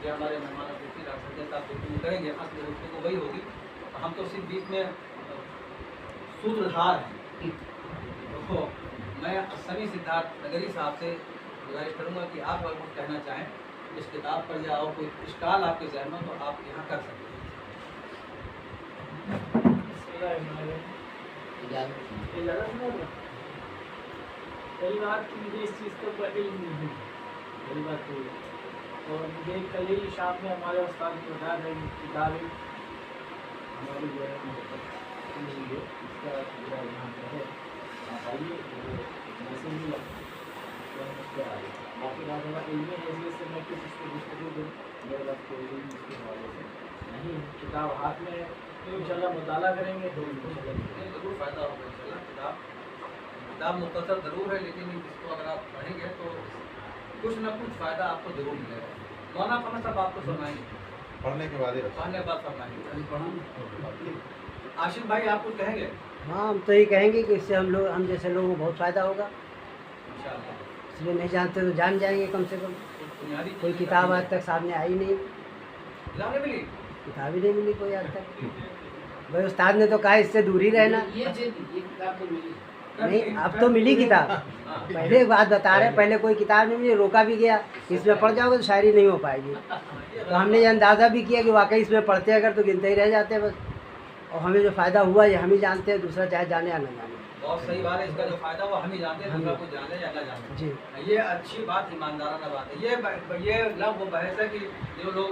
ये हमारे मेहमान अतिथि डॉक्टर संजय साहब जो करेंगे असली रूप तो वही होगी। हम तो सिर्फ बीच में सूत्रधार हैं। तो मैं सभी सिद्धार्थ नगरी साहब से गुजारिश करूँगा कि आप अगर कुछ कहना चाहें इस किताब पर या और कोई इश्काल आपके जहन में तो आप यहाँ कर सकते हैं। पहली बात कि मुझे इस चीज़ का कोई इल्म नहीं है, पहली बात तो ये। और मुझे कल ही शाम में हमारे उस्ताद ने बताया था कि किताबें हमारी जो है इसका पूरा यहाँ पर है, आप आइए मैसेज भी बाकी बात हमारा इल्मी हैसियत से मैं कुछ इसको गुफ्तगू दूँ, मेरे पास कोई इल्म इसके हवाले से नहीं। किताब हाथ में इंशाल्लाह मुताला करेंगे तो ज़रूर फ़ायदा होगा इंशाल्लाह। किताब मुख्तसर ज़रूर है लेकिन इसको अगर आप पढ़ेंगे तो कुछ ना कुछ फ़ायदा आपको ज़रूर मिलेगा। मौलाना फना साहब आपको सुनाएंगे पढ़ने के बाद ही पढ़ने के बाद फरमाएंगे। आशिफ भाई आप कुछ कहेंगे? हाँ, हम तो ये कहेंगे कि इससे हम जैसे लोगों को बहुत फ़ायदा होगा। इंशाल्लाह। इसलिए नहीं जानते तो जान जाएंगे कम से कम। बुनियादी कोई चीज़ें किताब करनी आज तक सामने आई नहीं, किताब नहीं मिली? किताब ही नहीं मिली कोई आज तक। भाई उस्ताद ने तो कहा इससे दूर ही रहना। ये किताब तो मिली नहीं, अब तो मिली किताब। हाँ। पहले एक बात बता रहे हैं, पहले कोई किताब नहीं मिली, रोका भी गया इसमें पढ़ जाओगे तो शायरी नहीं हो पाएगी। तो हमने ये अंदाज़ा भी किया कि वाकई इसमें पढ़ते अगर तो गिनते ही रह जाते बस। और हमें जो फ़ायदा हुआ ये हम ही जानते हैं, दूसरा चाहे जाने या न जाने। बहुत सही बात है। इसका जो फ़ायदा वो हम ही जानते हैं, दूसरा कोई जाने या ना जाने। जी। ये अच्छी बात, ईमानदाराना बात है। ये लव वो बहस है कि जो लोग